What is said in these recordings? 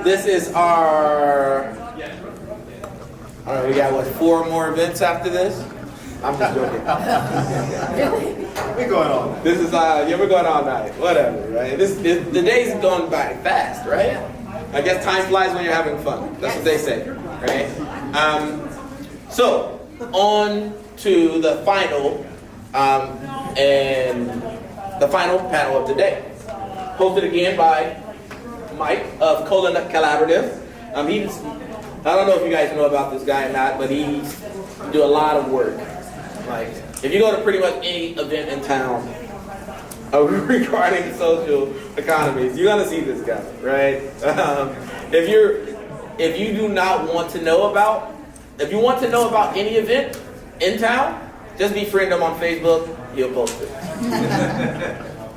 This is our, all right, we got what, 4 more events after this? I'm just joking. We're going on. This is, yeah, we're going all night, whatever, right? The day's going by fast, right? I guess time flies when you're having fun. That's what they say, right? So, on to the final, and the final panel of the day. Hosted again by Mike of Kola Collaborative. I don't know if you guys know about this guy or not, but he do a lot of work. Like, if you go to pretty much any event in town regarding social economies, you're gonna see this guy, right? If you do not want to know about, if you want to know about any event in town, just befriend him on Facebook. He'll post it.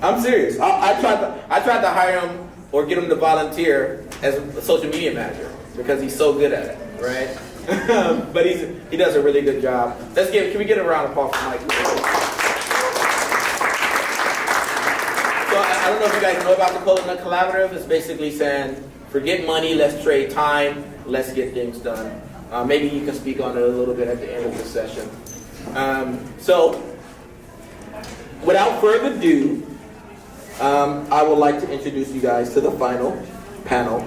I'm serious. I tried to hire him or get him to volunteer as a social media manager because he's so good at it, right? But he does a really good job. Can we get a round of applause for Mike? So I don't know if you guys know about the Kola Collaborative. It's basically saying, forget money, let's trade time, let's get things done. Maybe you can speak on it a little bit at the end of the session. So, without further ado, I would like to introduce you guys to the final panel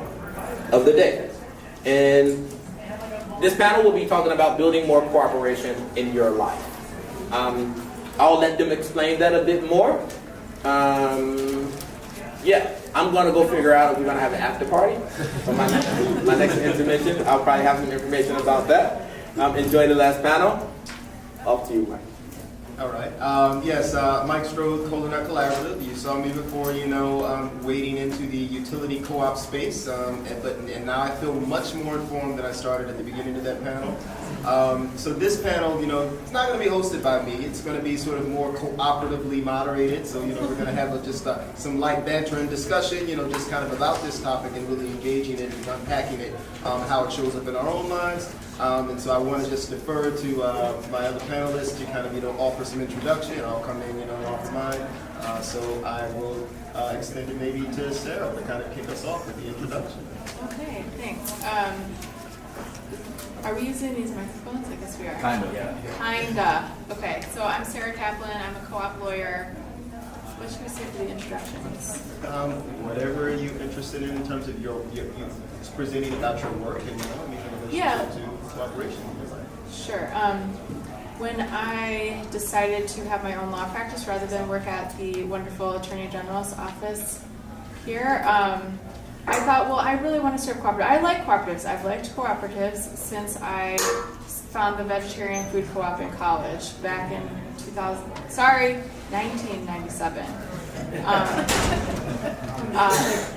of the day. And this panel will be talking about building more cooperation in your life. I'll let them explain that a bit more. Yeah, I'm going to go figure out if we're going to have an after party for my next intermission. I'll probably have some information about that. Enjoy the last panel. Off to you, Mike. All right. Yes, Mike Strode, Kola Collaborative. You saw me before, wading into the utility co-op space, and now I feel much more informed than I started at the beginning of that panel. So this panel, it's not going to be hosted by me. It's going to be sort of more cooperatively moderated. So, we're going to have just some light banter and discussion, just kind of about this topic and really engaging it and unpacking it, how it shows up in our own lives. And so I want to just defer to my other panelists to kind of, offer some introduction. I'll come in, and offer mine. So I will extend it maybe to Sarah to kind of kick us off with the introduction. Okay, thanks. Are we using these microphones? I guess we are. Kind of, yeah. Kinda. Okay, so I'm Sarah Kaplan. I'm a co-op lawyer. What should we say for the introductions? Whatever you're interested in terms of your presenting about your work and Yeah. to cooperation in your life. Sure. When I decided to have my own law practice rather than work at the wonderful Attorney General's office here, I thought, well, I really want to start cooperative. I like cooperatives. I've liked cooperatives since I found the vegetarian food co-op in college back in 1997.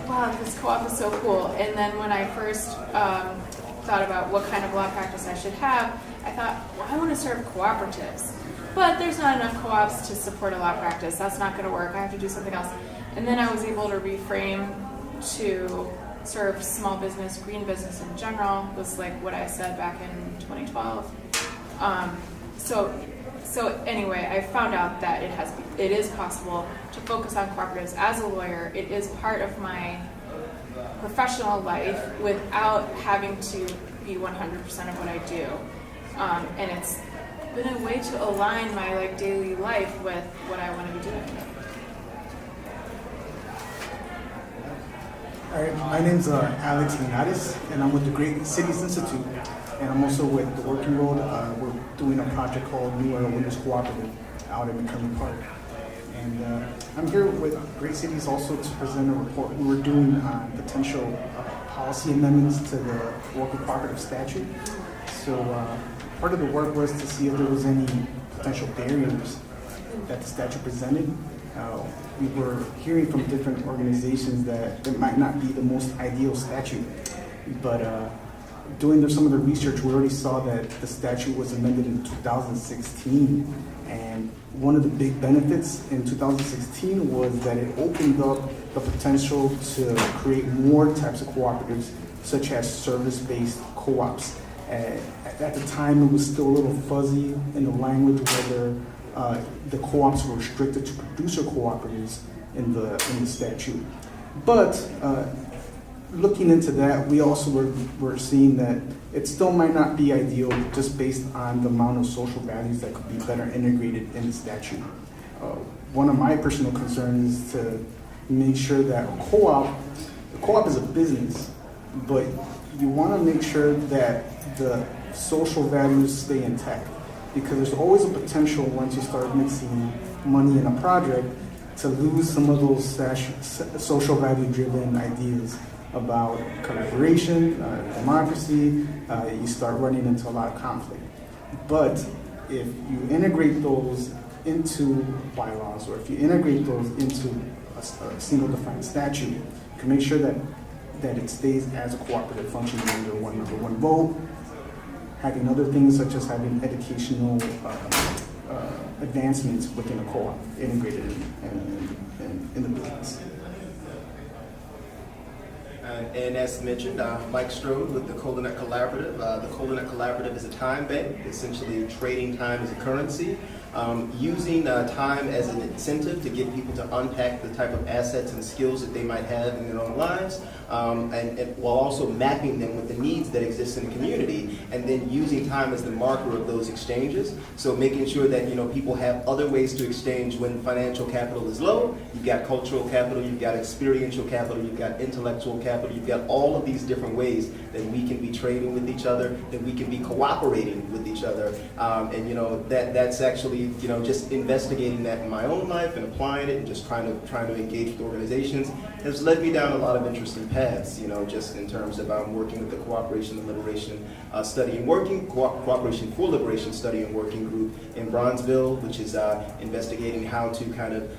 Wow, this co-op is so cool. And then when I first thought about what kind of law practice I should have, I thought, well, I want to start cooperatives. But there's not enough co-ops to support a law practice. That's not going to work. I have to do something else. And then I was able to reframe to serve small business, green business in general, was like what I said back in 2012. So anyway, I found out that it is possible to focus on cooperatives as a lawyer. It is part of my professional life without having to be 100% of what I do. And it's been a way to align my daily life with what I want to be doing. All right, my name's Alex Linares, and I'm with the Great Cities Institute, and I'm also with the Working Road. We're doing a project called New Era Winners Cooperative out in McCurry Park. And I'm here with Great Cities also to present a report. We were doing potential policy amendments to the local cooperative statute. So part of the work was to see if there was any potential barriers that the statute presented. We were hearing from different organizations that it might not be the most ideal statute, but doing some of the research, we already saw that the statute was amended in 2016, and one of the big benefits in 2016 was that it opened up the potential to create more types of cooperatives, such as service-based co-ops. At the time, it was still a little fuzzy in the language whether the co-ops were restricted to producer cooperatives in the statute. But looking into that, we also were seeing that it still might not be ideal just based on the amount of social values that could be better integrated in the statute. One of my personal concerns is to make sure that a co-op is a business, but you want to make sure that the social values stay intact, because there's always a potential once you start mixing money in a project to lose some of those social value driven ideas about collaboration, democracy. You start running into a lot of conflict. But if you integrate those into bylaws, or if you integrate those into a single defined statute, you can make sure that it stays as a cooperative function under one vote, having other things such as having educational advancements within a co-op integrated in the business. And as mentioned, Mike Strode with the Kola Collaborative. The Kola Collaborative is a time bank, essentially trading time as a currency, using time as an incentive to get people to unpack the type of assets and skills that they might have in their own lives, and while also mapping them with the needs that exist in the community, and then using time as the marker of those exchanges. So making sure that people have other ways to exchange when financial capital is low. You've got cultural capital, you've got experiential capital, you've got intellectual capital, you've got all of these different ways that we can be trading with each other, that we can be cooperating with each other, and that's actually just investigating that in my own life and applying it and just trying to engage with organizations has led me down a lot of interesting paths, just in terms of working with the Cooperation and Liberation Study and Working, Cooperation for Liberation Study and Working Group in Bronzeville, which is investigating how to kind of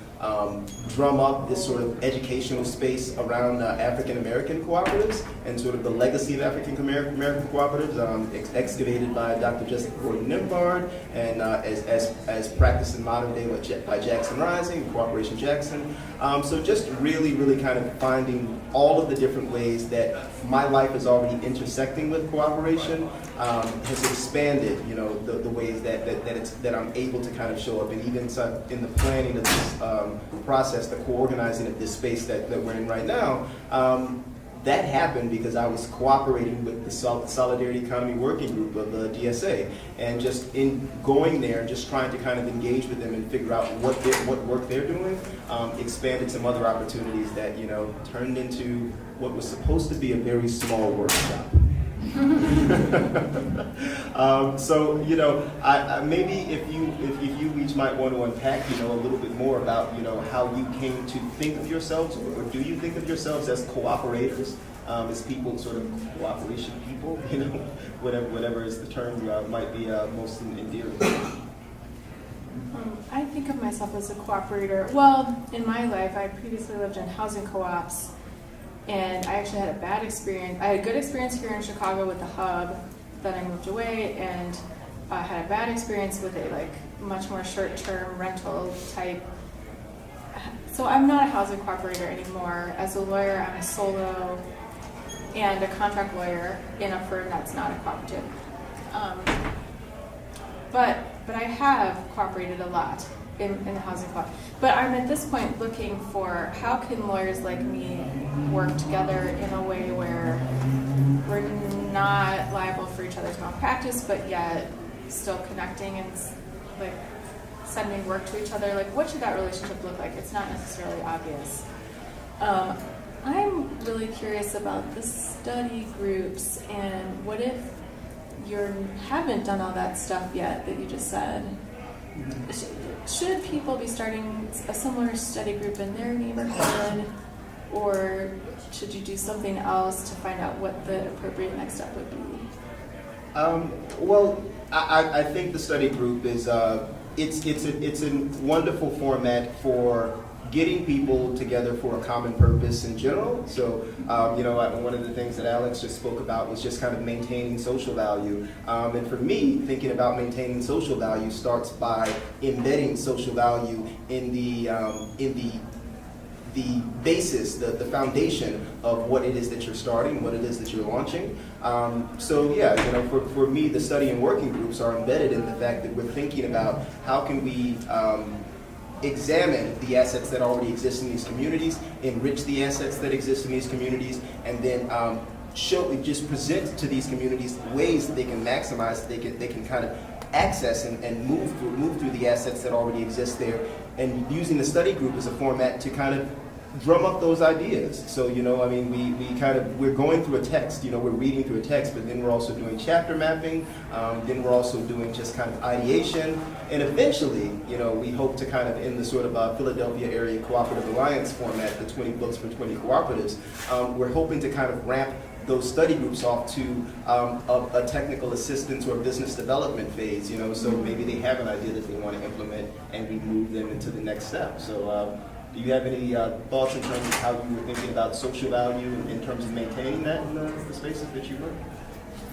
drum up this sort of educational space around African American cooperatives and sort of the legacy of African American cooperatives, excavated by Dr. Jessica Gordon Nimbard, and as practiced in modern day by Jackson Rising, Cooperation Jackson. So just really kind of finding all of the different ways that my life is already intersecting with cooperation has expanded, the ways that I'm able to kind of show up, and even in the planning of this process, the co-organizing of this space that we're in right now. That happened because I was cooperating with the Solidarity Economy Working Group of the DSA, and just in going there, just trying to kind of engage with them and figure out what work they're doing, expanded some other opportunities that turned into what was supposed to be a very small workshop. So I maybe if you each might want to unpack a little bit more about how you came to think of yourselves, or do you think of yourselves as cooperators, as people, sort of cooperation people, whatever is the term might be most endearing. I think of myself as a cooperator. Well, in my life, I previously lived in housing co-ops. And I actually had a bad experience. I had a good experience here in Chicago with the hub. Then I moved away, and I had a bad experience with a much more short-term rental type. So I'm not a housing cooperator anymore. As a lawyer, I'm a solo and a contract lawyer in a firm that's not a cooperative. But I have cooperated a lot in the housing co-op. But I'm at this point looking for how can lawyers like me work together in a way where we're not liable for each other's malpractice, but yet still connecting and sending work to each other. What should that relationship look like? It's not necessarily obvious. I'm really curious about the study groups, and what if you haven't done all that stuff yet that you just said? Should people be starting a similar study group in their neighborhood, or should you do something else to find out what the appropriate next step would be? Well, I think the study group is it's a wonderful format for getting people together for a common purpose in general. So, one of the things that Alex just spoke about was just kind of maintaining social value. And for me, thinking about maintaining social value starts by embedding social value in the basis, the foundation of what it is that you're starting, what it is that you're launching. For me, the study and working groups are embedded in the fact that we're thinking about how can we examine the assets that already exist in these communities, enrich the assets that exist in these communities, and then just present to these communities ways that they can maximize, they can kind of access and move through the assets that already exist there, and using the study group as a format to kind of drum up those ideas. So, I mean, we're going through a text, we're reading through a text, but then we're also doing chapter mapping, then we're also doing just kind of ideation, and eventually, we hope to kind of, in the sort of Philadelphia Area Cooperative Alliance format, the 20 books for 20 cooperatives, we're hoping to kind of ramp those study groups off to a technical assistance or business development phase, so maybe they have an idea that they want to implement, and we move them into the next step. So do you have any thoughts in terms of how you were thinking about social value in terms of maintaining that in the spaces that you work?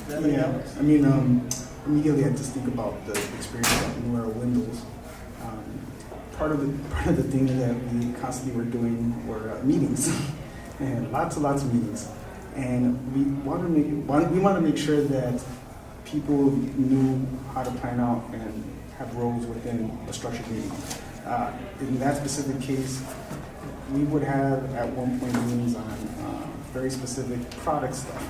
Yeah, I mean, immediately I just think about the experience of New Era Windows. Part of the thing that we constantly were doing were meetings, and lots of meetings. And we want to make sure that people knew how to plan out and have roles within a structured meeting. In that specific case, we would have at one point meetings on very specific product stuff,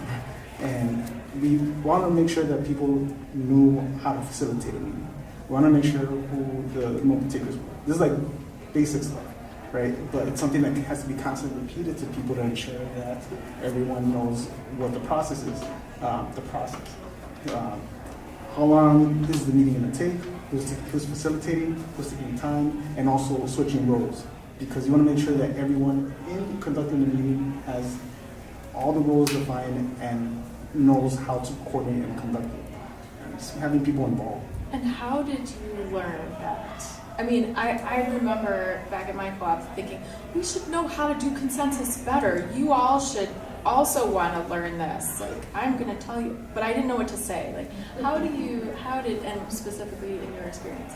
and we want to make sure that people knew how to facilitate a meeting. We want to make sure who the remote takers were. This is like basic stuff, right? But it's something that has to be constantly repeated to people to ensure that everyone knows what the process is. How long is the meeting going to take? Who's facilitating? Who's taking time? And also switching roles, because you want to make sure that everyone in conducting the meeting has all the roles defined and knows how to coordinate and conduct it. And just having people involved. And how did you learn that? I mean, I remember back at my co-op thinking, we should know how to do consensus better. You all should also want to learn this. Like, I'm going to tell you, but I didn't know what to say. Like, and specifically in your experience,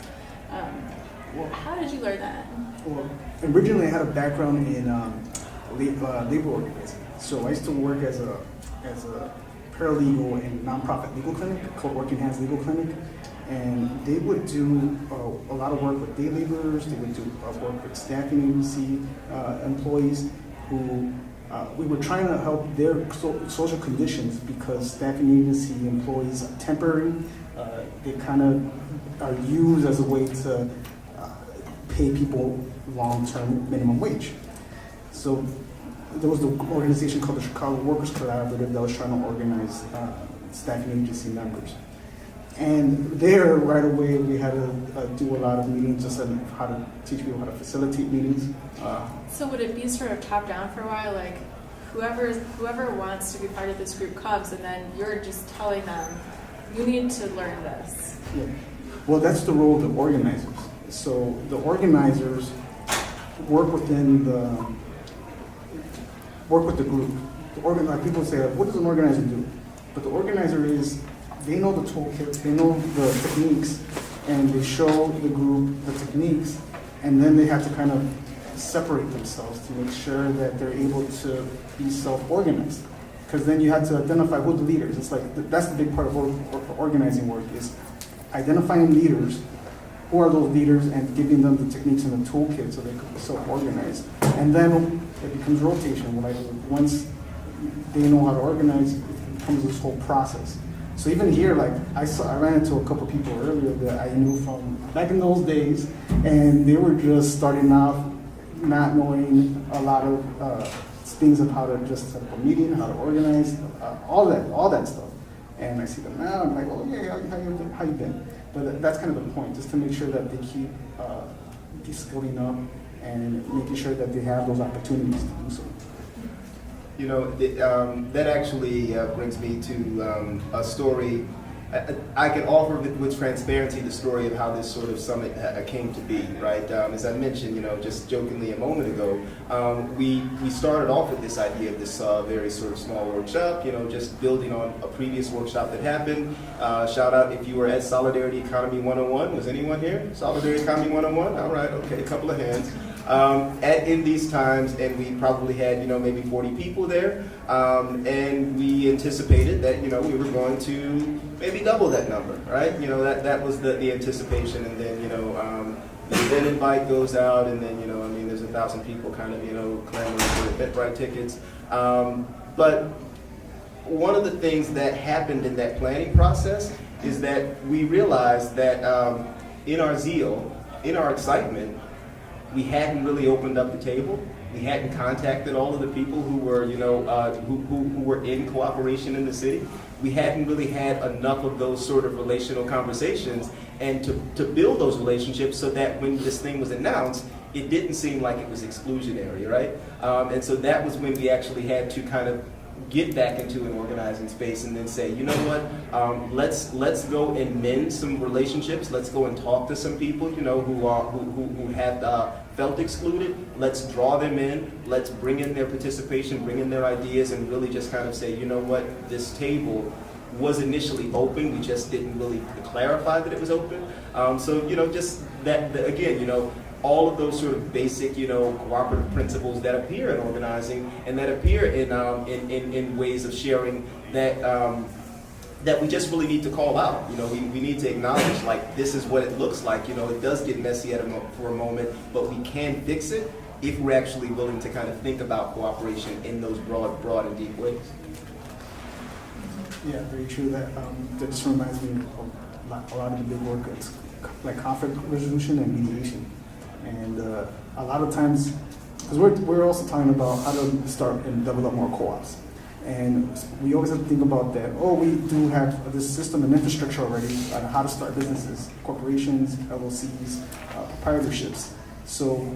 how did you learn that? Well, originally I had a background in labor organizing. So I used to work as a paralegal in a nonprofit legal clinic called Working Hands Legal Clinic. And they would do a lot of work with day laborers. They would do work with staffing agency employees who we were trying to help their social conditions, because staffing agency employees are temporary. They kind of are used as a way to pay people long-term minimum wage. So there was the organization called the Chicago Workers Collaborative that was trying to organize staffing agency members. And there, right away, we had to do a lot of meetings, just on how to teach people how to facilitate meetings. So would it be sort of top down for a while, like whoever wants to be part of this group comes, and then you're just telling them, you need to learn this? Yeah. Well, that's the role of the organizers. So the organizers work with the group. Like people say, what does an organizer do? But the organizer is, they know the toolkit, they know the techniques, and they show the group the techniques, and then they have to kind of separate themselves to make sure that they're able to be self-organized. Because then you have to identify who the leaders. It's like, that's the big part of organizing work, is identifying leaders, who are those leaders, and giving them the techniques and the toolkit so they can be self-organized. And then it becomes rotation. Like, once they know how to organize, it becomes this whole process. So even here, like I ran into a couple people earlier that I knew from back in those days, and they were just starting off, not knowing a lot of things of how to just set up a meeting, how to organize, all that stuff. And I see them now, and I'm like, oh yeah, how you been? But that's kind of the point, just to make sure that they keep de-skilling up and making sure that they have those opportunities to do so. You know, that actually brings me to a story. I can offer with transparency the story of how this sort of summit came to be, right? As I mentioned, just jokingly a moment ago, we started off with this idea of this very sort of small workshop, just building on a previous workshop that happened. Shout out if you were at Solidarity Economy 101. Was anyone here? Solidarity Economy 101? All right, okay, a couple of hands. In these times, and we probably had, maybe 40 people there, and we anticipated that, we were going to maybe double that number, right? That was the anticipation, and then, event invite goes out, and then, I mean, there's 1,000 people kind of, clamoring for Eventbrite tickets. But one of the things that happened in that planning process is that we realized that in our zeal, in our excitement, we hadn't really opened up the table. We hadn't contacted all of the people who were, who were in cooperation in the city. We hadn't really had enough of those sort of relational conversations and to build those relationships so that when this thing was announced, it didn't seem like it was exclusionary, right? And so that was when we actually had to kind of get back into an organizing space and then say, you know what, let's go and mend some relationships. Let's go and talk to some people, who have felt excluded. Let's draw them in. Let's bring in their participation, bring in their ideas, and really just kind of say, you know what, this table was initially open. We just didn't really clarify that it was open. So just that again, all of those sort of basic, cooperative principles that appear in organizing and that appear in ways of sharing that that we just really need to call out. We need to acknowledge, like, this is what it looks like. It does get messy for a moment, but we can fix it if we're actually willing to kind of think about cooperation in those broad and deep ways. Yeah, very true. That just reminds me of a lot of the big work. It's like conflict resolution and mediation. And a lot of times, because we're also talking about how to start and develop more co-ops. And we always have to think about that, we do have this system and infrastructure already on how to start businesses, corporations, LLCs, proprietorships. So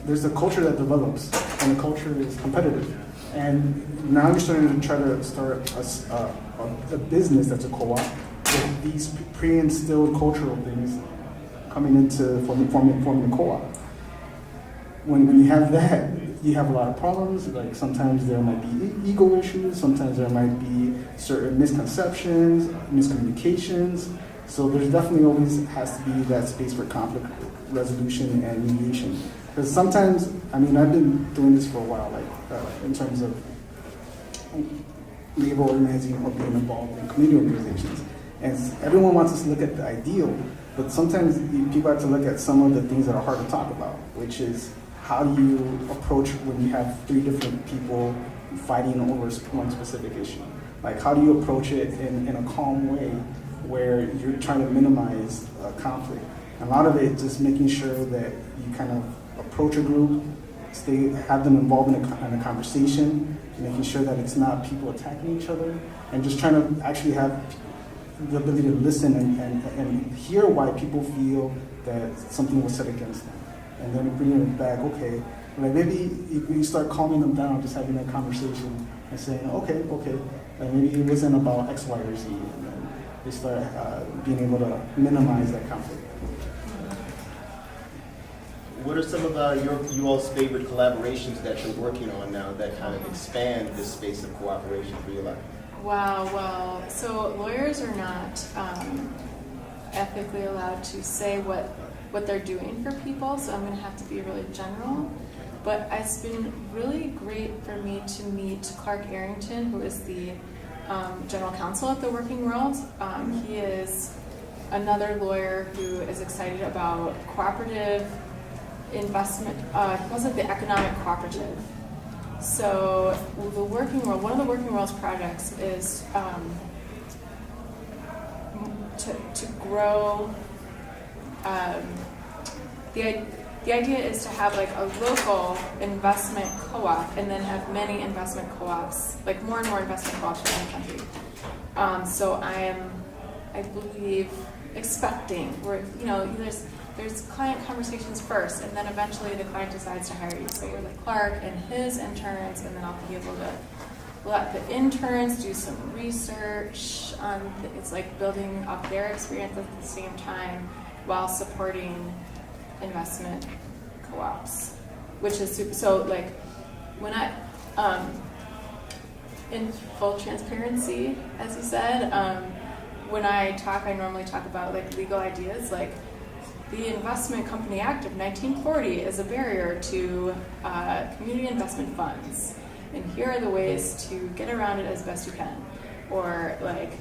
there's a culture that develops, and the culture is competitive. And now you're starting to try to start a business that's a co-op with these pre-instilled cultural things coming into forming a co-op. When you have that, you have a lot of problems. Like sometimes there might be ego issues, sometimes there might be certain misconceptions, miscommunications. So there's definitely always has to be that space for conflict resolution and mediation. Because sometimes, I've been doing this for a while, in terms of labor organizing or being involved in community organizations. And everyone wants us to look at the ideal, but sometimes people have to look at some of the things that are hard to talk about, which is how do you approach when you have 3 different people fighting over one specific issue? Like, how do you approach it in a calm way where you're trying to minimize conflict? And a lot of it just making sure that you kind of approach a group, have them involved in a conversation, making sure that it's not people attacking each other, and just trying to actually have the ability to listen and hear why people feel that something was said against them. And then bringing it back, okay, like maybe you start calming them down, just having that conversation and saying, okay, like maybe it wasn't about X, Y, or Z, and then they start being able to minimize that conflict. What are some of you all's favorite collaborations that you're working on now that kind of expand this space of cooperation for your life? Wow, well, so lawyers are not ethically allowed to say what they're doing for people, so I'm going to have to be really general. But it's been really great for me to meet Clark Arrington, who is the general counsel at the Working World. He is another lawyer who is excited about cooperative investment. He calls it the economic cooperative. So the Working World, one of the Working World's projects is to grow. The idea is to have like a local investment co-op and then have many investment co-ops, like more and more investment co-ops around the country. So I believe, expecting where, there's client conversations first, and then eventually the client decides to hire you. So you're like Clark and his interns, and then I'll be able to let the interns do some research on, it's like building up their experience at the same time while supporting investment co-ops, which is super, so like when I, in full transparency, as you said, when I talk, I normally talk about like legal ideas, like the Investment Company Act of 1940 is a barrier to community investment funds, and here are the ways to get around it as best you can. Or like,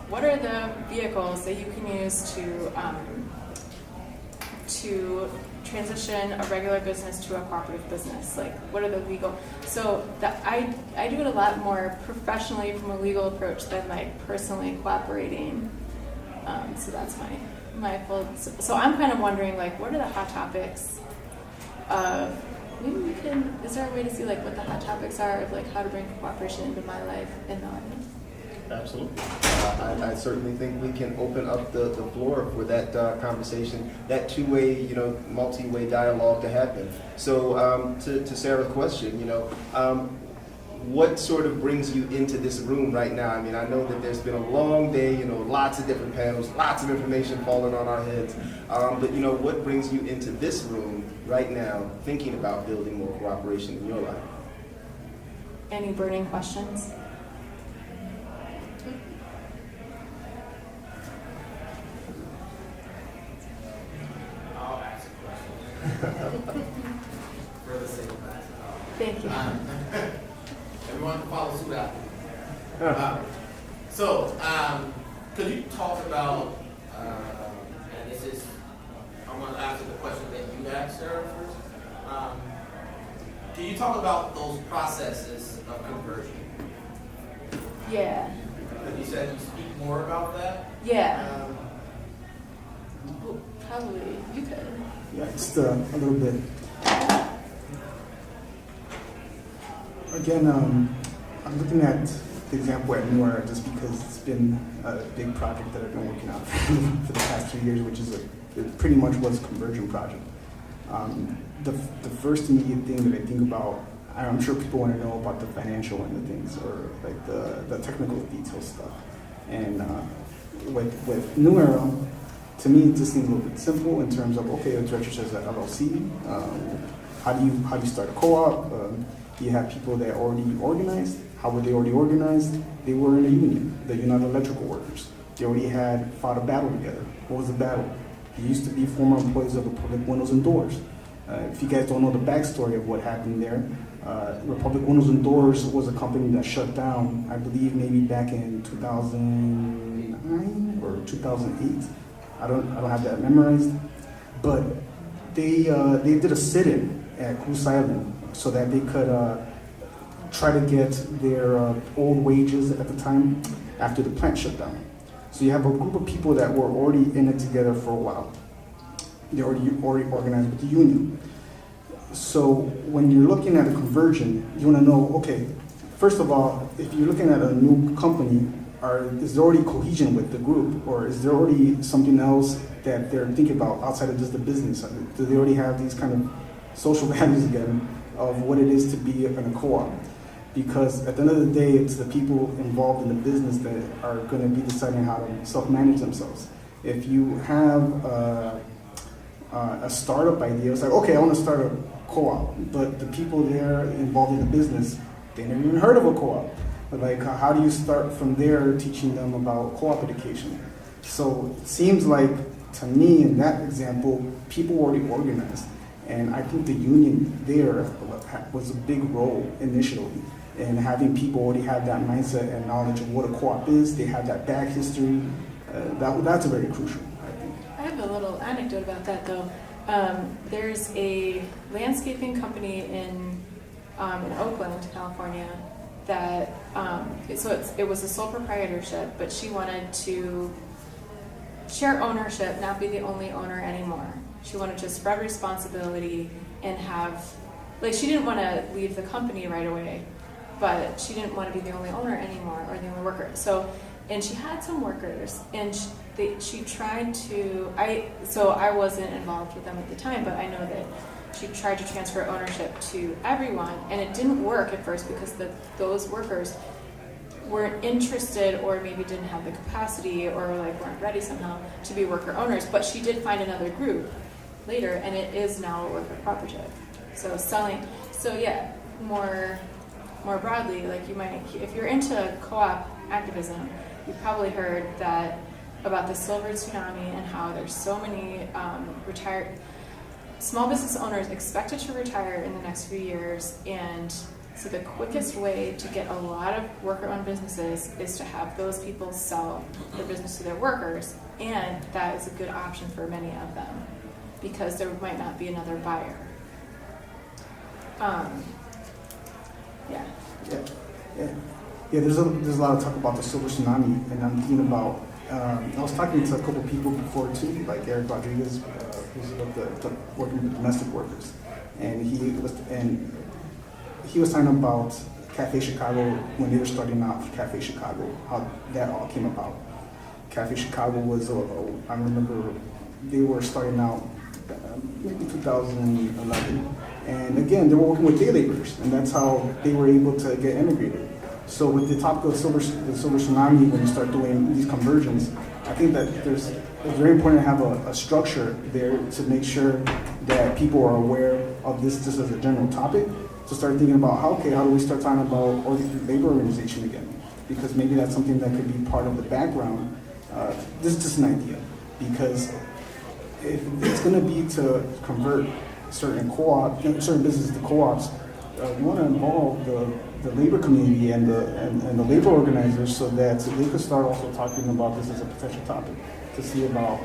what are the vehicles that you can use to transition a regular business to a cooperative business? Like, what are the legal? So that I do it a lot more professionally from a legal approach than like personally cooperating. So that's my full. So I'm kind of wondering, like, what are the hot topics? Maybe we can. Is there a way to see like what the hot topics are of like how to bring cooperation into my life in the audience? Absolutely. I certainly think we can open up the floor for that conversation, that two-way, multi-way dialogue to happen. So to Sarah's question, what sort of brings you into this room right now? I mean, I know that there's been a long day, lots of different panels, lots of information falling on our heads. But what brings you into this room right now, thinking about building more cooperation in your life? Any burning questions? I'll ask a question. For the sake of that. Thank you. Everyone can follow suit after. Could you talk about, and this is, I'm going to answer the question that you asked, Sarah, first. Can you talk about those processes of conversion? Yeah. Because you said you speak more about that. Yeah. Well, probably you could. Yeah, just a little bit. Again, I'm looking at the example at Newer just because it's been a big project that I've been working on for the past 2 years, which is it pretty much was a conversion project. The first immediate thing that I think about, I'm sure people want to know about the financial end of things or like the technical detail stuff. And with New Era, to me, it just seems a little bit simple in terms of, okay, it's registered as an LLC. How do you start a co-op? Do you have people that are already organized? How were they already organized? They were in a union, the United Electrical Workers. They already had fought a battle together. What was the battle? They used to be former employees of Republic Windows and Doors. If you guys don't know the backstory of what happened there, Republic Windows and Doors was a company that shut down, I believe maybe back in 2009 or 2008. I don't have that memorized, but they did a sit-in at Goose Island so that they could try to get their old wages at the time after the plant shut down. So you have a group of people that were already in it together for a while. They're already organized with the union. So when you're looking at a conversion, you want to know, okay, first of all, if you're looking at a new company, is there already cohesion with the group, or is there already something else that they're thinking about outside of just the business? Do they already have these kind of social values again of what it is to be in a co-op? Because at the end of the day, it's the people involved in the business that are going to be deciding how to self-manage themselves. If you have a startup idea, it's like, okay, I want to start a co-op, but the people there involved in the business, they never even heard of a co-op. But like, how do you start from there teaching them about co-op education? So it seems like, to me, in that example, people were already organized. And I think the union there was a big role initially in having people already have that mindset and knowledge of what a co-op is. They have that back history. That's very crucial, I think. I have a little anecdote about that, though. There's a landscaping company in Oakland, California, that it was a sole proprietorship, but she wanted to share ownership, not be the only owner anymore. She wanted to spread responsibility and have, like, she didn't want to leave the company right away, but she didn't want to be the only owner anymore or the only worker. So, and she had some workers, and she tried to, I wasn't involved with them at the time, but I know that she tried to transfer ownership to everyone, and it didn't work at first because those workers weren't interested or maybe didn't have the capacity or like weren't ready somehow to be worker owners. But she did find another group later, and it is now a worker cooperative. So more broadly, like you might, if you're into co-op activism, you've probably heard that about the silver tsunami and how there's so many retired small business owners expected to retire in the next few years, and so the quickest way to get a lot of worker-owned businesses is to have those people sell their business to their workers, and that is a good option for many of them. because there might not be another buyer. Yeah. Yeah, there's a lot of talk about the silver tsunami, and I'm thinking about, I was talking to a couple people before too, like Eric Rodriguez, who's working with domestic workers, and he was talking about Cafe Chicago when they were starting out Cafe Chicago, how that all came about. Cafe Chicago was, I remember they were starting out maybe 2011, and again they were working with day laborers, and that's how they were able to get integrated. So with the topic of the silver tsunami, when you start doing these conversions, I think that it's very important to have a structure there to make sure that people are aware of this just as a general topic, to start thinking about how do we start talking about labor organization again, because maybe that's something that could be part of the background. This is just an idea, because if it's going to be to convert certain businesses to co-ops, you want to involve the labor community and the labor organizers so that they could start also talking about this as a potential topic, to see about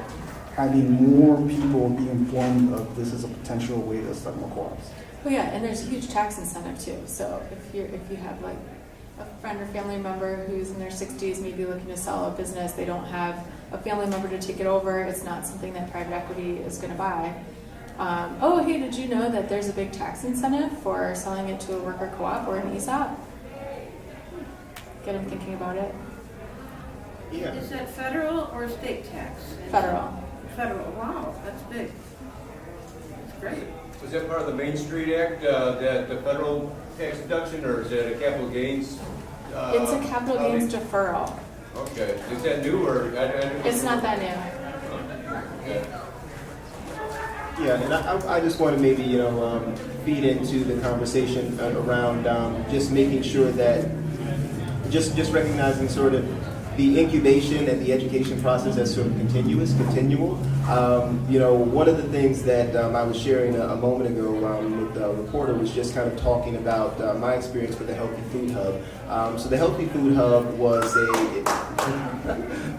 having more people be informed of this as a potential way to start more co-ops. Well, yeah, and there's a huge tax incentive too. So if you have like a friend or family member who's in their 60s, maybe looking to sell a business, they don't have a family member to take it over, it's not something that private equity is going to buy. Oh, hey, did you know that there's a big tax incentive for selling it to a worker co-op or an ESOP? Get them thinking about it. Yeah. Is that federal or state tax? Federal. Federal, wow, that's big. That's great. Was that part of the Main Street Act, that the federal tax deduction, or is that a capital gains? It's a capital gains deferral. Okay, is that new or? It's not that new. Okay. Yeah, and I just want to maybe, feed into the conversation around just making sure that, just recognizing sort of the incubation and the education process as sort of continual. One of the things that I was sharing a moment ago with the reporter was just kind of talking about my experience with the Healthy Food Hub. So the Healthy Food Hub was a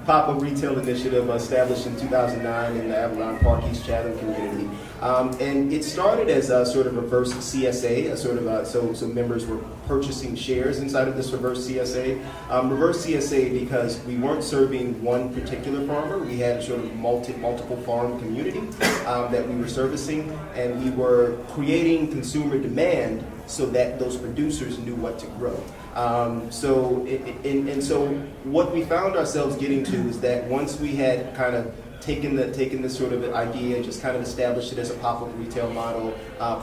pop-up retail initiative established in 2009 in the Avalon Park East Chatham community. And it started as a sort of reverse CSA, so members were purchasing shares inside of this reverse CSA. Reverse CSA because we weren't serving one particular farmer. We had a sort of multiple farm community that we were servicing, and we were creating consumer demand so that those producers knew what to grow. So what we found ourselves getting to is that once we had kind of taken this sort of idea and just kind of established it as a pop-up retail model,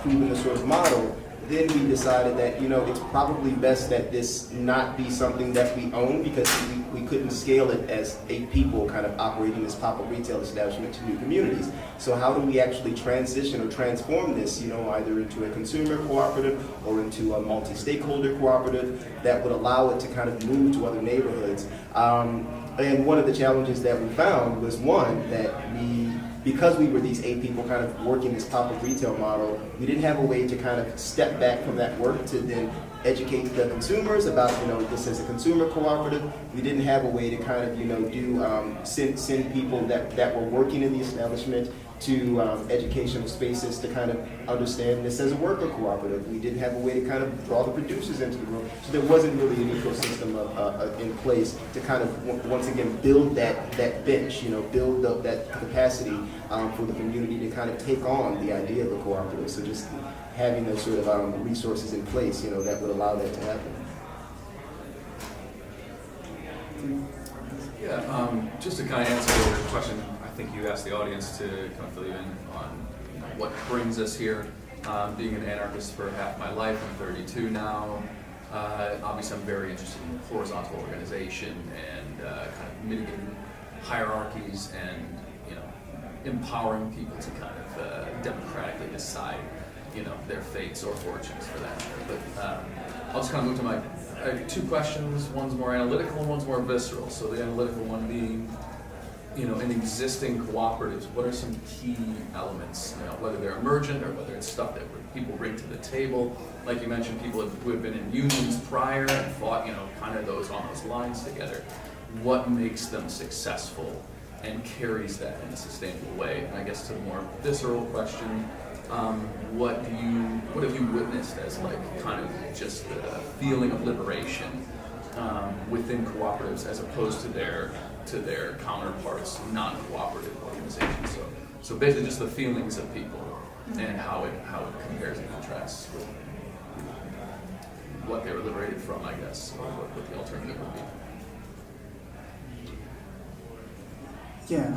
proven the sort of model, then we decided that, it's probably best that this not be something that we own, because we couldn't scale it as 8 people kind of operating this pop-up retail establishment to new communities. So how do we actually transition or transform this, either into a consumer cooperative or into a multi-stakeholder cooperative that would allow it to kind of move to other neighborhoods? And one of the challenges that we found was, one, that because we were these 8 people kind of working this pop-up retail model, we didn't have a way to kind of step back from that work to then educate the consumers about, this as a consumer cooperative. We didn't have a way to kind of, send people that were working in the establishment to educational spaces to kind of understand this as a worker cooperative. We didn't have a way to kind of draw the producers into the room. So there wasn't really an ecosystem in place to kind of, once again, build that bench, build up that capacity for the community to kind of take on the idea of the cooperative. So just having those sort of resources in place, that would allow that to happen. Yeah, just to kind of answer your question, I think you asked the audience to kind of fill you in on what brings us here. Being an anarchist for half my life, I'm 32 now. Obviously, I'm very interested in horizontal organization and kind of mitigating hierarchies and empowering people to kind of democratically decide their fates or fortunes for that matter. But I'll just kind of move to my I have 2 questions. One's more analytical and one's more visceral. So the analytical one being, in existing cooperatives, what are some key elements, whether they're emergent or whether it's stuff that people bring to the table? Like you mentioned, people who have been in unions prior and fought, kind of on those lines together. What makes them successful and carries that in a sustainable way. And I guess to the more visceral question, what have you witnessed as like kind of just the feeling of liberation within cooperatives as opposed to their counterparts, non-cooperative organizations? So basically just the feelings of people and how it compares and contrasts with what they were liberated from, I guess, or what the alternative would be. Yeah,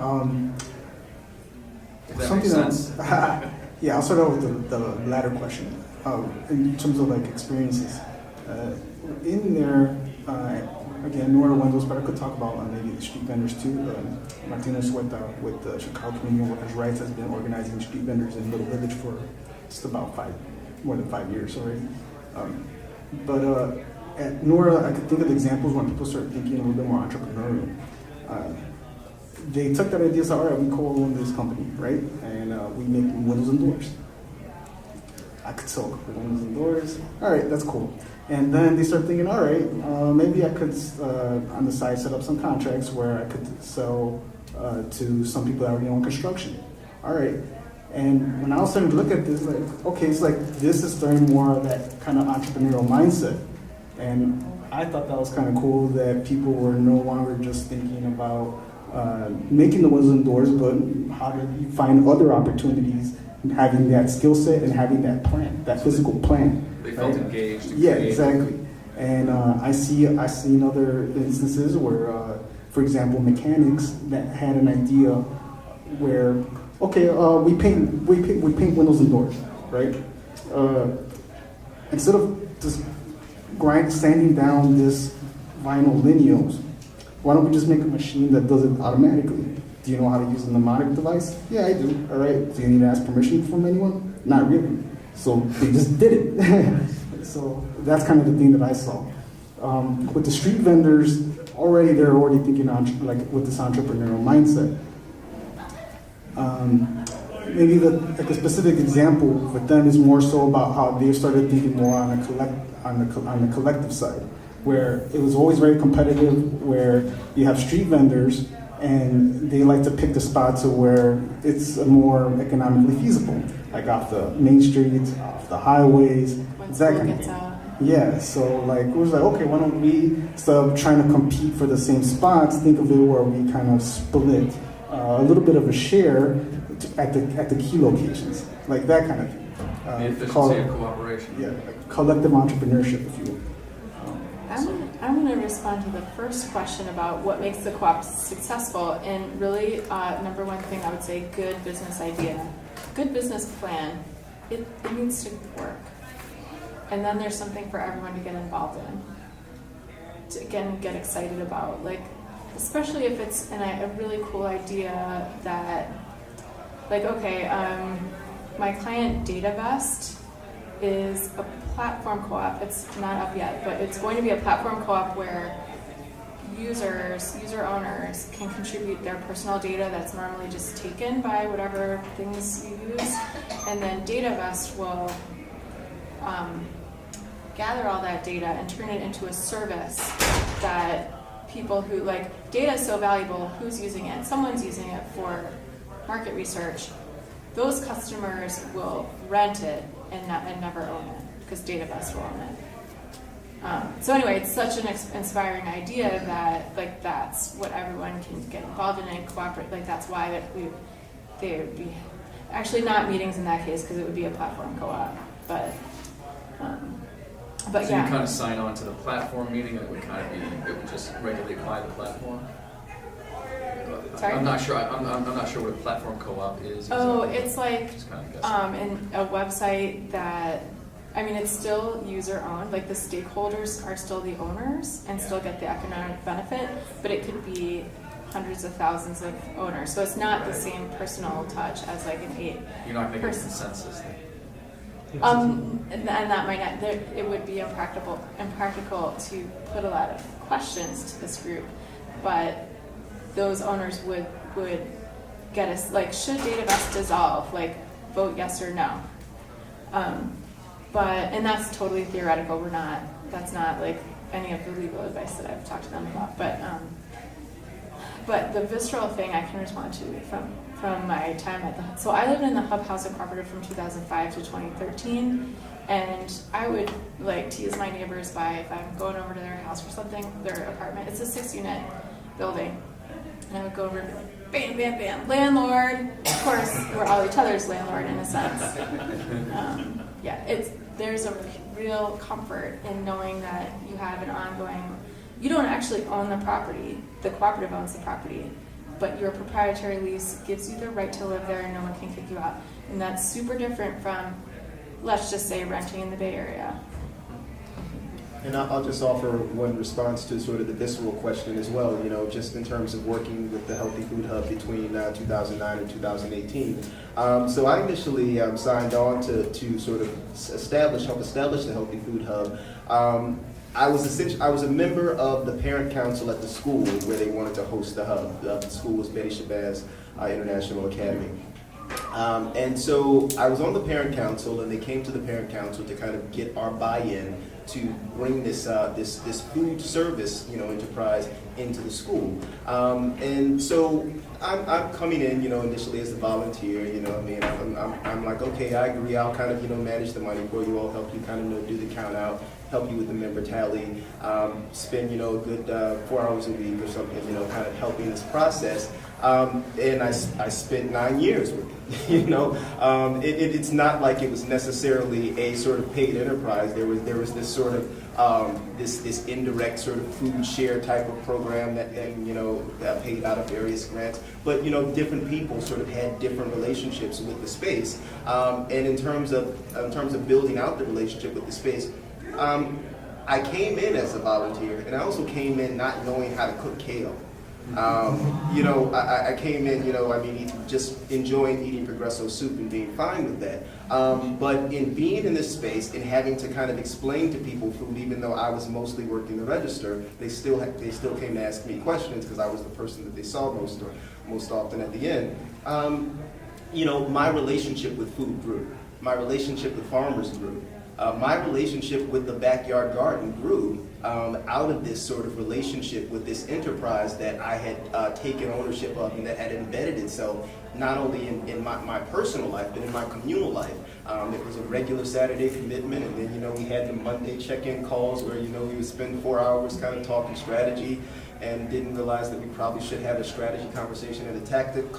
If that something makes sense. Yeah, I'll start out with the latter question. In terms of like experiences, in there, again, New Orleans, but I could talk about maybe the street vendors too. Martinez with the Chicago Community Workers' Rights has been organizing street vendors in Little Village for just about more than 5 years already. But at Nora, I could think of examples when people start thinking a little bit more entrepreneurial. They took that idea and said, all right, we co-own this company, right? And we make windows and doors. I could sell windows and doors. All right, that's cool. And then they start thinking, all right, maybe I could, on the side, set up some contracts where I could sell to some people that already own construction. All right. And when I was starting to look at this, like, okay, it's like this is starting more of that kind of entrepreneurial mindset. And I thought that was kind of cool that people were no longer just thinking about making the windows and doors, but how do you find other opportunities and having that skill set and having that plan, that physical plan. They felt engaged. Yeah, exactly. And I seen other instances where, for example, mechanics that had an idea where, okay, we paint windows and doors, right? Instead of just sanding down this vinyl lineals, why don't we just make a machine that does it automatically? Do you know how to use a mnemonic device? Yeah, I do. All right. Do you need to ask permission from anyone? Not really. So they just did it. So that's kind of the thing that I saw. With the street vendors, they're already thinking like with this entrepreneurial mindset. Maybe like a specific example with them is more so about how they started thinking more on the collective side, where it was always very competitive, where you have street vendors and they like to pick the spots where it's more economically feasible, like off the main streets, off the highways, that kind of thing. Yeah, so like it was like, okay, why don't we, instead of trying to compete for the same spots, think of it where we kind of split a little bit of a share at the key locations, like that kind of thing. The efficiency of cooperation. Yeah, like collective entrepreneurship, if you will. I'm going to respond to the first question about what makes the co-op successful. And really, number one thing I would say, good business idea, good business plan. It needs to work. And then there's something for everyone to get involved in. To, again, get excited about. Like, especially if it's a really cool idea that, like, okay, my client DataVest is a platform co-op. It's not up yet, but it's going to be a platform co-op where user owners can contribute their personal data that's normally just taken by whatever things you use, and then DataVest will gather all that data and turn it into a service that people who, like, data is so valuable, who's using it? Someone's using it for market research. Those customers will rent it and never own it, because DataVest will own it. So anyway, it's such an inspiring idea that, like, that's what everyone can get involved in and cooperate. Like, that's why they would be actually not meetings in that case, because it would be a platform co-op. But so yeah. you kind of sign on to the platform meeting, and it would just regularly apply the platform. Sorry? I'm not sure. I'm not sure what a platform co-op is. Oh, exactly. it's like Just kind of guessing. in a website that, I mean, it's still user-owned. Like, the stakeholders are still the owners and still get the economic benefit, but it could be hundreds of thousands of owners. So it's not the same personal touch as like an 8. You're not making a consensus thing. And that might not. It would be impractical to put a lot of questions to this group, but those owners would get us, like, should DataVest dissolve? Like, vote yes or no. And that's totally theoretical. That's not like any of the legal advice that I've talked to them about. But But the visceral thing I can respond to from my time at the hub. So I lived in the Hub Housing Cooperative from 2005 to 2013, and I would like tease my neighbors by, if I'm going over to their house for something, their apartment. It's a 6-unit building, and I would go over and be like, bam, bam, bam, landlord. Of course, we're all each other's landlord in a sense. There's a real comfort in knowing that you have an ongoing. You don't actually own the property. The cooperative owns the property, but your proprietary lease gives you the right to live there and no one can kick you out. And that's super different from, let's just say, renting in the Bay Area. And I'll just offer one response to sort of the visceral question as well, just in terms of working with the Healthy Food Hub between 2009 and 2018. So I initially signed on to sort of help establish the Healthy Food Hub. I was a member of the parent council at the school where they wanted to host the hub. The school was Betty Shabazz International Academy. And so I was on the parent council, and they came to the parent council to kind of get our buy-in to bring this food service, enterprise into the school. And so I'm coming in, initially as a volunteer. I'm like, okay, I agree. I'll kind of, manage the money for you. I'll help you kind of do the count out, help you with the member tally, spend, a good 4 hours a week or something, kind of helping this process. And I spent 9 years with it. It's not like it was necessarily a sort of paid enterprise. There was this sort of this indirect sort of food share type of program that paid out of various grants. But different people sort of had different relationships with the space. And in terms of building out the relationship with the space, I came in as a volunteer, and I also came in not knowing how to cook kale. I came in, just enjoying eating Progresso soup and being fine with that. But in being in this space and having to kind of explain to people food, even though I was mostly working the register, they still came to ask me questions because I was the person that they saw most often at the end. My relationship with food grew. My relationship with farmers grew. My relationship with the backyard garden grew out of this sort of relationship with this enterprise that I had taken ownership of and that had embedded itself not only in my personal life, but in my communal life. It was a regular Saturday commitment, and then, we had the Monday check-in calls where, we would spend 4 hours kind of talking strategy, and didn't realize that we probably should have a strategy conversation and a tactics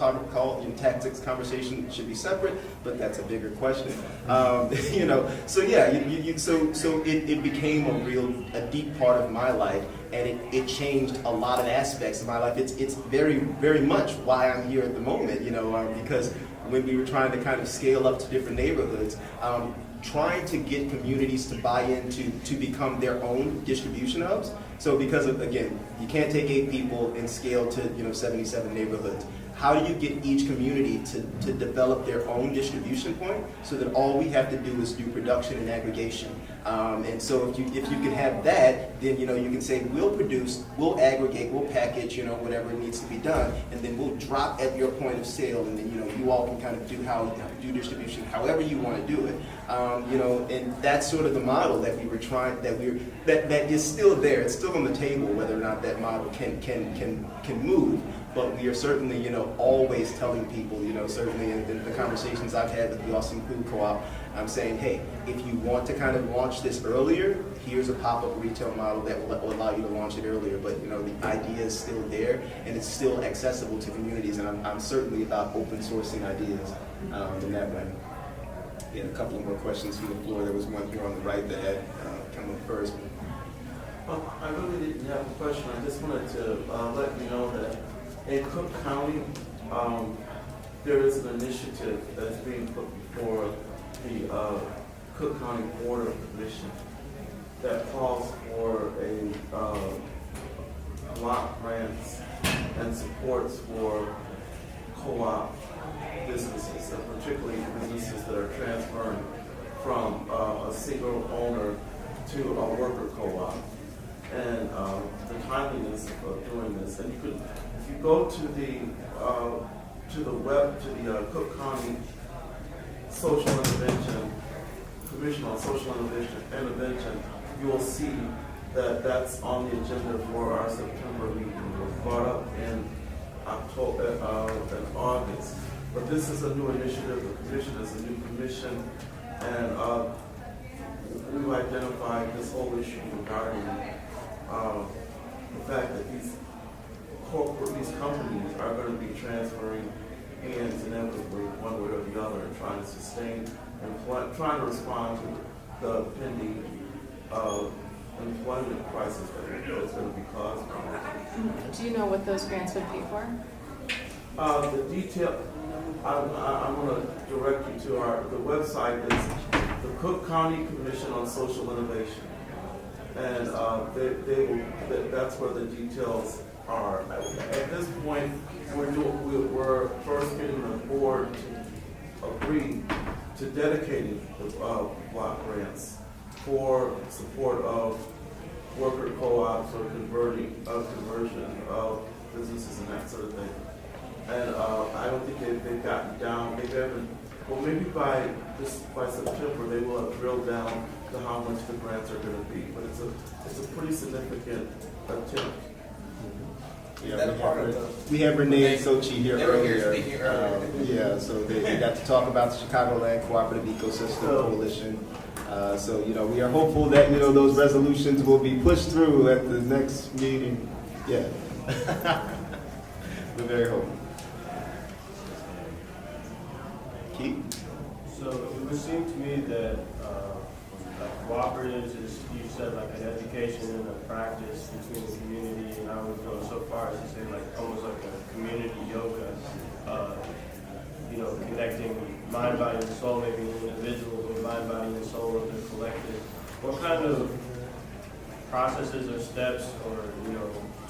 conversation should be separate, but that's a bigger question. So it became a deep part of my life, and it changed a lot of aspects of my life. It's very, very much why I'm here at the moment, because when we were trying to kind of scale up to different neighborhoods, trying to get communities to buy into to become their own distribution hubs. So because of, again, you can't take 8 people and scale to 77 neighborhoods. How do you get each community to develop their own distribution point so that all we have to do is do production and aggregation? And so if you can have that, then you can say we'll produce, we'll aggregate, we'll package, whatever needs to be done, and then we'll drop at your point of sale, and then you all can kind of do distribution however you want to do it. And that's sort of the model that we were trying, that is still there. It's still on the table whether or not that model can move. But we are certainly, always telling people, certainly in the conversations I've had with the Austin Food Co-op, I'm saying, hey, if you want to kind of launch this earlier, here's a pop-up retail model that will allow you to launch it earlier. But, the idea is still there, and it's still accessible to communities, and I'm certainly about open sourcing ideas in that way. Yeah, a couple of more questions from the floor. There was one here on the right that had come up first. Well, I really didn't have a question. I just wanted to let you know that in Cook County, there is an initiative that's being put before the Cook County Board of Commission that calls for a block grants and supports for co-op businesses, particularly businesses that are transferring from a single owner to a worker co-op. And the timeliness of doing this, and if you go to the Cook County Social Intervention Commission on Social Intervention, you will see that that's on the agenda for our September meeting. It was brought up in October, in August. But this is a new initiative. The commission is a new commission, and we've identified this whole issue regarding the fact that these companies are going to be transferring hands inevitably one way or the other, and trying to sustain and trying to respond to the pending employment crisis that's going to be caused by it. Do you know what those grants would pay for? The detail, I'm going to direct you to the website is the Cook County Commission on Social Innovation, and that's where the details are. At this point, we're first getting the board to agree to dedicating the block grants for support of worker co-ops or conversion of businesses and that sort of thing. And I don't think they've gotten down. They haven't. Well, maybe by September they will have drilled down to how much the grants are going to be. But it's a pretty significant attempt. Yeah, we have Renee and Sochi here They were here earlier. speaking earlier. So they got to talk about the Chicagoland Cooperative Ecosystem Coalition. So we are hopeful that those resolutions will be pushed through at the next meeting. Yeah, we're very hopeful. Keith? So it would seem to me that cooperatives is, you said, like an education and a practice between the community, and I would go so far as to say like almost like a community yoga, connecting mind, body, and soul, maybe individuals with mind, body, and soul of the collective. What kind of processes or steps or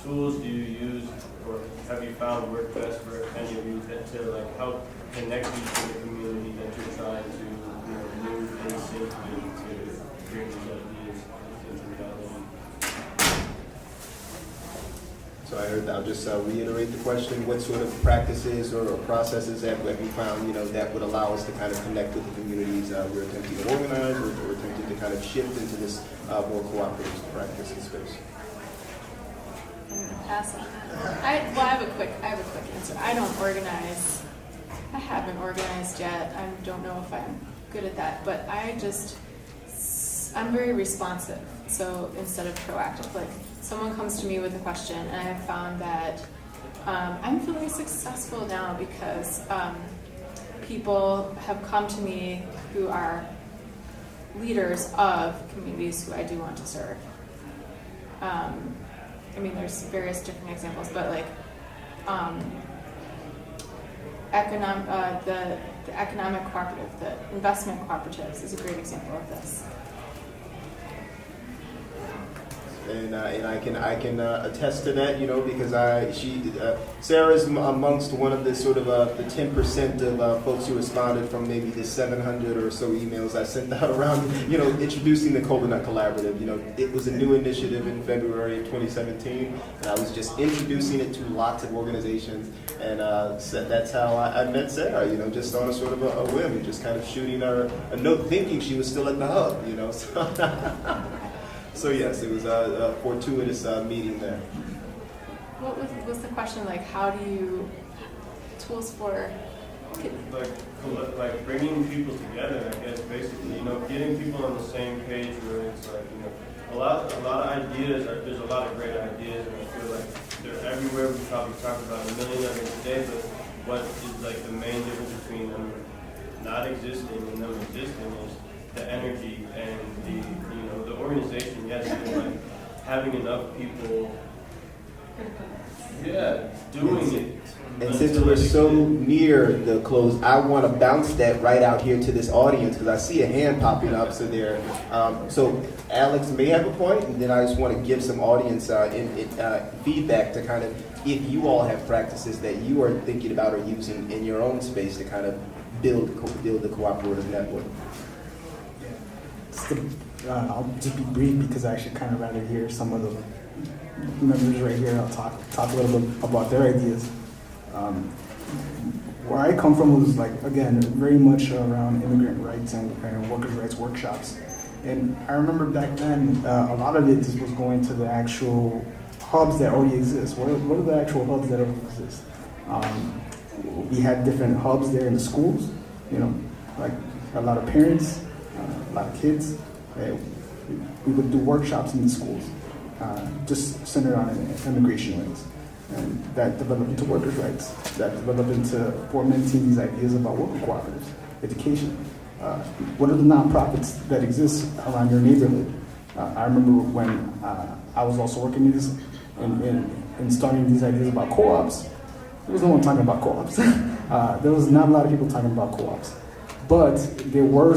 tools do you use, or have you found work best for any of you to like help connect you to the community that you're trying to move in sync to bring these ideas into reality? So I'll just reiterate the question: what sort of practices or processes have we found, that would allow us to kind of connect with the communities we're attempting to organize, or we're attempting to kind of shift into this more cooperative practice and space? Pass on that. I have a quick answer. I don't organize. I haven't organized yet. I don't know if I'm good at that, but I'm very responsive. So instead of proactive, like someone comes to me with a question, and I have found that I'm feeling successful now because people have come to me who are leaders of communities who I do want to serve. There's various different examples, but like the economic cooperative, the investment cooperatives is a great example of this. And I can attest to that, because Sarah's amongst one of the sort of the 10% of folks who responded from maybe the 700 or so emails I sent out around, introducing the Kola Collaborative. It was a new initiative in February of 2017, and I was just introducing it to lots of organizations, and that's how I met Sarah, just on a sort of a whim, just kind of shooting her a note, thinking she was still at the hub, so. So yes, it was a fortuitous meeting there. What was the question? Like, how do you tools for? Like bringing people together, I guess. Basically, getting people on the same page. Where it's like, a lot of ideas. There's a lot of great ideas, and I feel like they're everywhere. We probably talk about a million of them today, but what is like the main difference between them not existing and them existing is the energy and the organization. Yes, like having enough people, doing it. And since we're so near the close, I want to bounce that right out here to this audience because I see a hand popping up. So there, so Alex may have a point, and then I just want to give some audience feedback to kind of if you all have practices that you are thinking about or using in your own space to kind of build the cooperative network. I'll just be brief because I should kind of rather hear some of the members right here. I'll talk a little bit about their ideas. Where I come from was again, very much around immigrant rights and workers' rights workshops. And I remember back then, a lot of it just was going to the actual hubs that already exist. What are the actual hubs that already exist? We had different hubs there in the schools, like a lot of parents, a lot of kids. We would do workshops in the schools, just centered on immigration rights. And that developed into workers' rights, that developed into fomenting these ideas about worker cooperatives, education. What are the nonprofits that exist around your neighborhood? I remember when I was also working in this, in starting these ideas about co-ops, there was no one talking about co-ops. There was not a lot of people talking about co-ops. But there were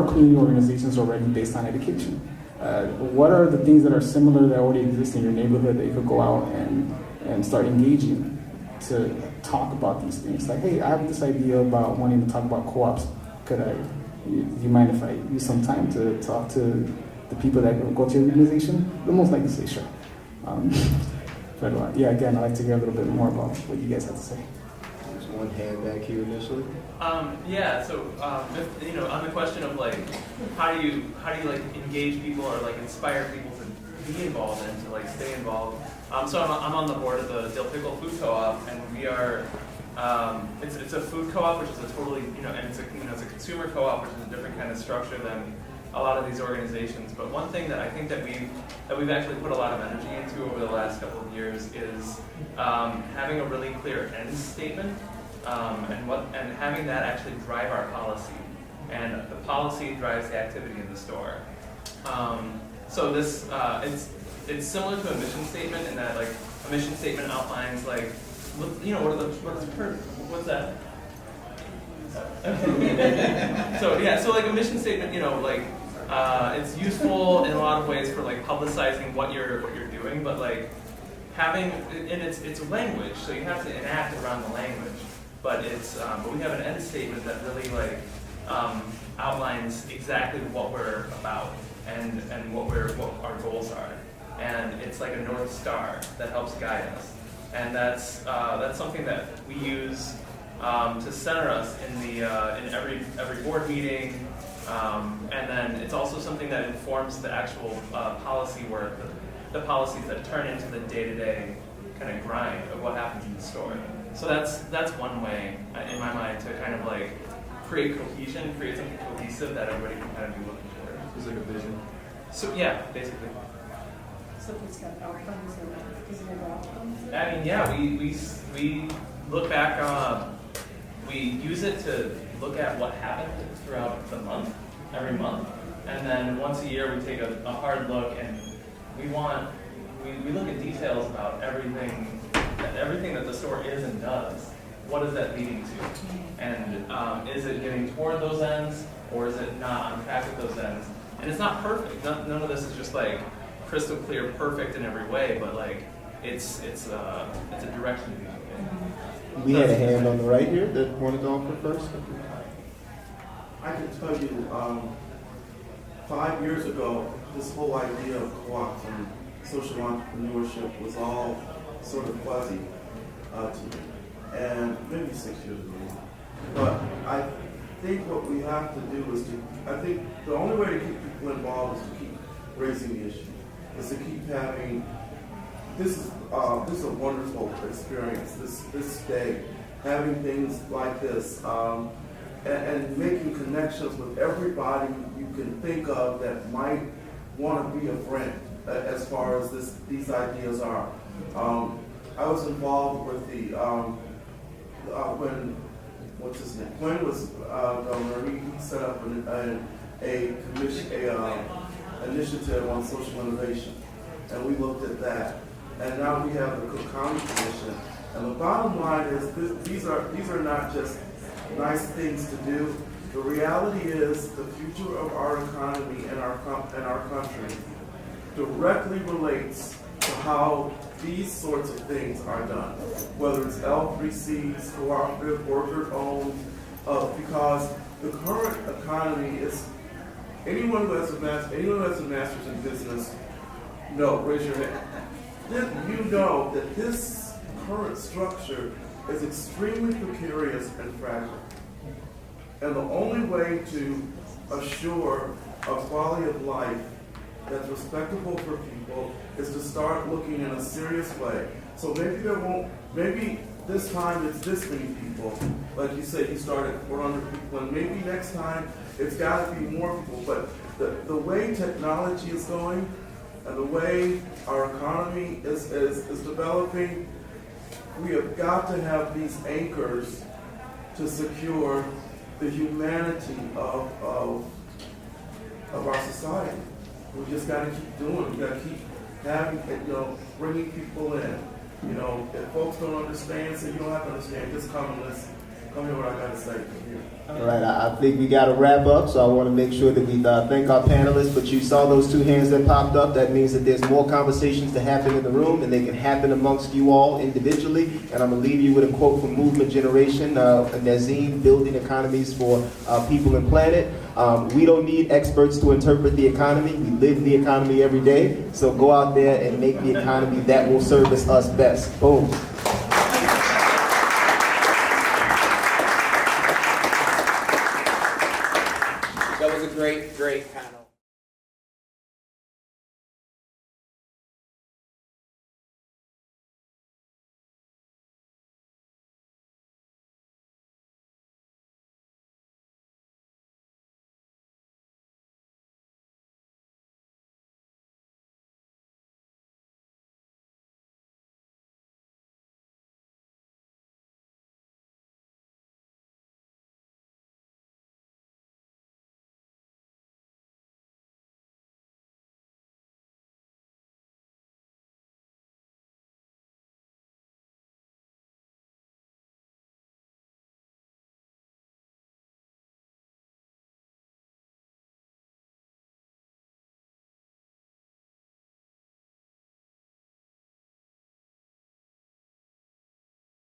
community organizations already based on education. What are the things that are similar that already exist in your neighborhood that you could go out and start engaging to talk about these things? Like, hey, I have this idea about wanting to talk about co-ops. Do you mind if I use some time to talk to the people that go to your organization? They'll most likely say sure. But yeah, again, I'd like to hear a little bit more about what you guys have to say. There's one hand back here initially. On the question of like, how do you like engage people or like inspire people to be involved and to like stay involved? So I'm on the board of the Dill Pickle Food Co-op, and we are it's a food co-op, which is a totally and it's a consumer co-op, which is a different kind of structure than a lot of these organizations. But one thing that I think that we've actually put a lot of energy into over the last couple of years is having a really clear end statement, and having that actually drive our policy, and the policy drives the activity in the store. So this it's similar to a mission statement in that like a mission statement outlines like what's that? So like a mission statement, it's useful in a lot of ways for like publicizing what you're doing, but like having and it's language, so you have to enact around the language. But but we have an end statement that really like outlines exactly what we're about and what our goals are, and it's like a North Star that helps guide us, and that's something that we use to center us in every board meeting, and then it's also something that informs the actual policy work, the policies that turn into the day-to-day kind of grind of what happens in the store. So that's one way, in my mind, to kind of like create cohesion, create something cohesive that everybody can kind of be looking for. It's like a vision. So yeah, basically. So it's got outcomes or is it ever outcomes? I mean, yeah, we look back. We use it to look at what happened throughout the month, every month, and then once a year we take a hard look, and we look at details about everything that the store is and does. What is that leading to? And is it getting toward those ends, or is it not on track with those ends? And it's not perfect. None of this is just like crystal clear, perfect in every way, but like it's a direction to be in. We had a hand on the right here that wanted to offer first. I can tell you, 5 years ago, this whole idea of co-ops and social entrepreneurship was all sort of fuzzy to me, and maybe 6 years ago. But I think what we have to do is I think the only way to keep people involved is to keep raising the issue, is to keep having. This is a wonderful experience. This day, having things like this, and making connections with everybody you can think of that might want to be a friend as far as these ideas are. I was involved with the when what's his name? Quinn was governor. He set up a initiative on social innovation, and we looked at that. And now we have the Cook County Commission. And the bottom line is these are not just nice things to do. The reality is the future of our economy and our country directly relates to how these sorts of things are done. Whether it's L3Cs, cooperative, worker-owned, because the current economy is anyone who has a master's in business. No, raise your hand. You know that this current structure is extremely precarious and fragile. And the only way to assure a quality of life that's respectable for people is to start looking in a serious way. So maybe this time it's this many people. Like you said, you started 400 people, and maybe next time it's got to be more people. But the way technology is going and the way our economy is developing, we have got to have these anchors to secure the humanity of our society. We just got to keep doing it. We got to keep having, bringing people in. If folks don't understand, say you don't have to understand. Just come and listen. Come hear what I got to say. All right, I think we got to wrap up, so I want to make sure that we thank our panelists. But you saw those two hands that popped up. That means that there's more conversations to happen in the room, and they can happen amongst you all individually. And I'm going to leave you with a quote from Movement Generation, Nazim, Building Economies for People and Planet. We don't need experts to interpret the economy. We live the economy every day. So go out there and make the economy that will service us best. Boom.